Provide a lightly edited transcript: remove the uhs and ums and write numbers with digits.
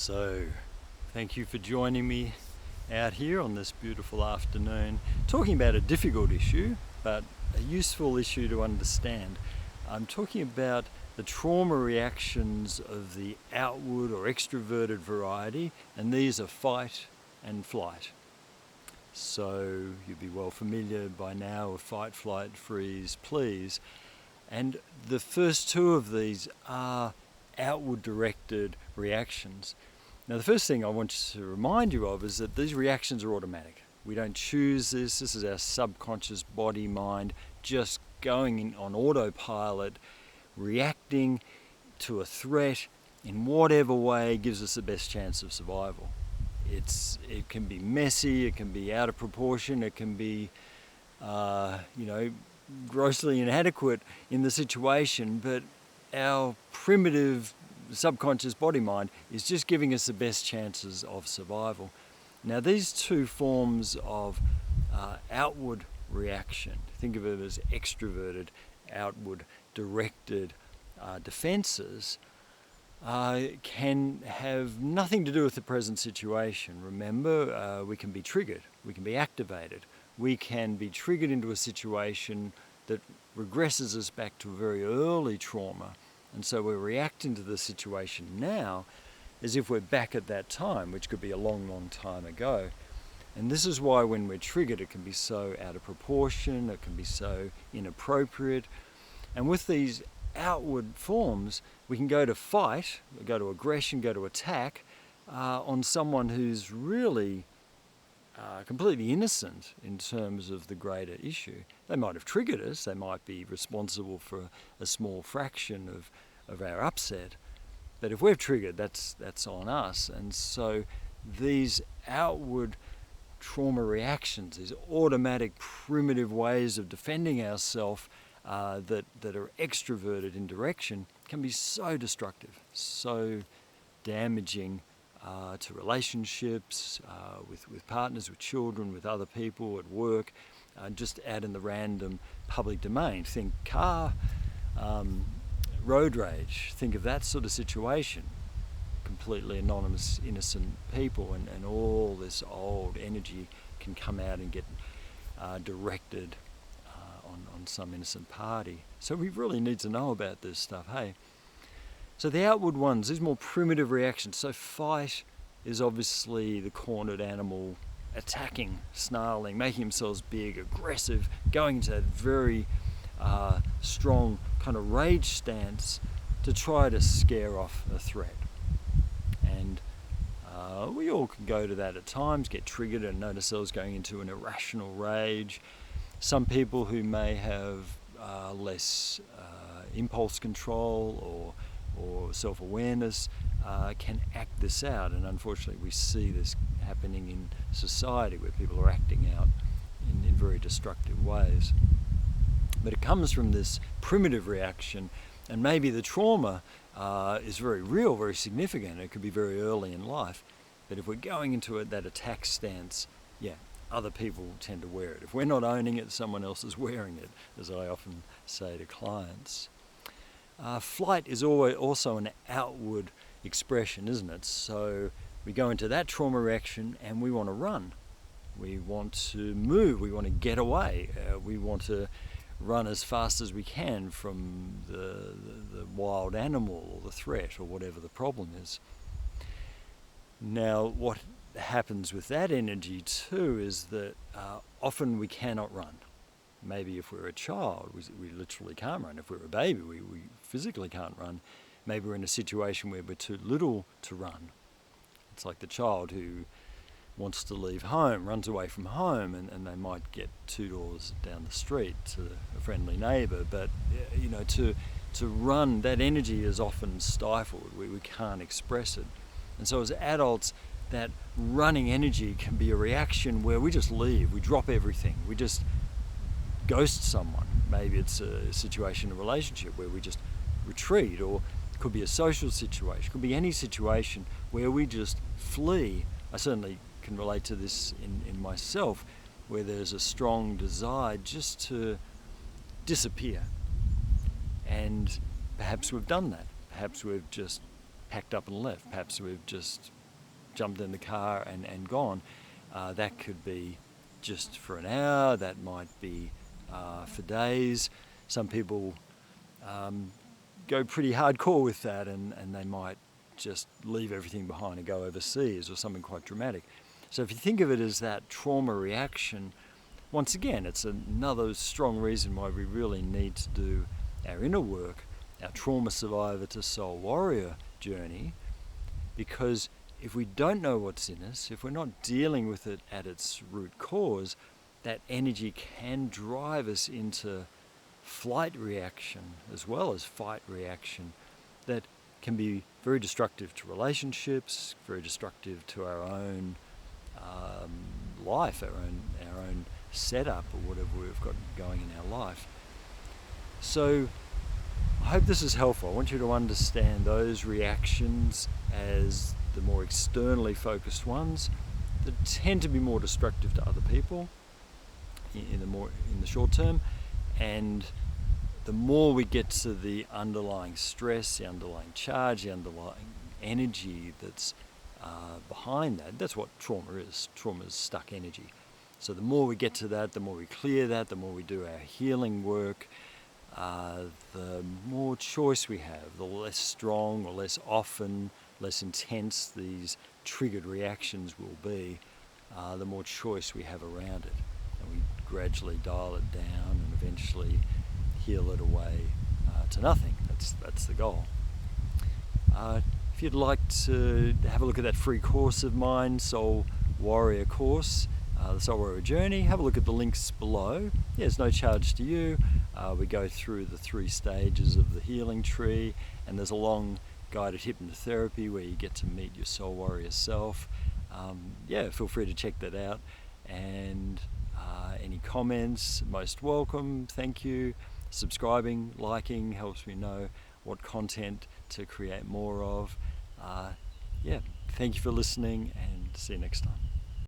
So, thank you for joining me out here on this beautiful afternoon, talking about a difficult issue, but a useful issue to understand. I'm talking about the trauma reactions of the outward or extroverted variety, and these are fight and flight. So, you'd be well familiar by now with fight, flight, freeze, please. And the first two of these are outward directed reactions. Now, the first thing I want to remind you of is that these reactions are automatic. We don't choose this. This is our subconscious body mind just going in on autopilot, reacting to a threat in whatever way gives us the best chance of survival. It can be messy, it can be out of proportion, it can be, grossly inadequate in the situation, but our primitive subconscious body mind is just giving us the best chances of survival. Now, these two forms of outward reaction, think of it as extroverted, outward directed defenses, can have nothing to do with the present situation. Remember, we can be triggered, we can be activated, we can be triggered into a situation that regresses us back to a very early trauma. And so we're reacting to the situation now as if we're back at that time, which could be a long, long time ago. And this is why when we're triggered, it can be so out of proportion, it can be so inappropriate. And with these outward forms, we can go to fight, go to aggression, go to attack on someone who's really completely innocent in terms of the greater issue. They might have triggered us, they might be responsible for a small fraction of our upset, but if we're triggered, that's on us. And so these outward trauma reactions, these automatic primitive ways of defending ourselves that are extroverted in direction, can be so destructive, so damaging to relationships, with partners, with children, with other people, at work, just out in the random public domain. Think car, road rage, think of that sort of situation. Completely anonymous, innocent people, and all this old energy can come out and get directed on some innocent party. So we really need to know about this stuff, hey? So the outward ones, these more primitive reactions. So fight is obviously the cornered animal attacking, snarling, making themselves big, aggressive, going into that very strong kind of rage stance to try to scare off a threat. And we all can go to that at times, get triggered and notice ourselves going into an irrational rage. Some people who may have less impulse control or self-awareness can act this out, and unfortunately we see this happening in society where people are acting out in very destructive ways. But it comes from this primitive reaction, and maybe the trauma is very real, very significant. It could be very early in life, but if we're going into that attack stance, other people tend to wear it. If we're not owning it, someone else is wearing it, as I often say to clients. Flight is also an outward expression, isn't it? So we go into that trauma reaction and we want to run. We want to move. We want to get away. We want to run as fast as we can from the wild animal or the threat or whatever the problem is. Now, what happens with that energy too is that often we cannot run. Maybe if we're a child, we literally can't run. If we're a baby, we physically can't run. Maybe we're in a situation where we're too little to run. It's like the child who wants to leave home, runs away from home, and they might get 2 doors down the street to a friendly neighbour. But to run, that energy is often stifled. We can't express it. And so as adults, that running energy can be a reaction where we just leave, we drop everything, we just ghost someone. Maybe it's a situation, a relationship where we just retreat, or it could be a social situation, it could be any situation where we just flee. I certainly can relate to this in myself, where there's a strong desire just to disappear. And perhaps we've done that. Perhaps we've just packed up and left. Perhaps we've just jumped in the car and gone. That could be just for an hour, that might be for days. Some people go pretty hardcore with that, and they might just leave everything behind and go overseas or something quite dramatic. So if you think of it as that trauma reaction, once again, it's another strong reason why we really need to do our inner work, our trauma survivor to soul warrior journey, because if we don't know what's in us, if we're not dealing with it at its root cause, that energy can drive us into flight reaction as well as fight reaction that can be very destructive to relationships, very destructive to our own life, our own setup or whatever we've got going in our life. So I hope this is helpful. I want you to understand those reactions as the more externally focused ones that tend to be more destructive to other people in the short term, and the more we get to the underlying stress, the underlying charge, the underlying energy that's behind that, that's what trauma is. Trauma is stuck energy. So the more we get to that, the more we clear that, the more we do our healing work, the more choice we have, the less strong or less often, less intense these triggered reactions will be, the more choice we have around it. And we gradually dial it down and eventually heal it away to nothing. That's the goal. If you'd like to have a look at that free course of mine, Soul Warrior course, the Soul Warrior Journey, have a look at the links below. Yeah, there's no charge to you. We go through the 3 stages of the healing tree, and there's a long guided hypnotherapy where you get to meet your Soul Warrior self. Yeah, feel free to check that out. And any comments, most welcome. Thank you. Subscribing, liking helps me know what content to create more of. Yeah, thank you for listening, and see you next time.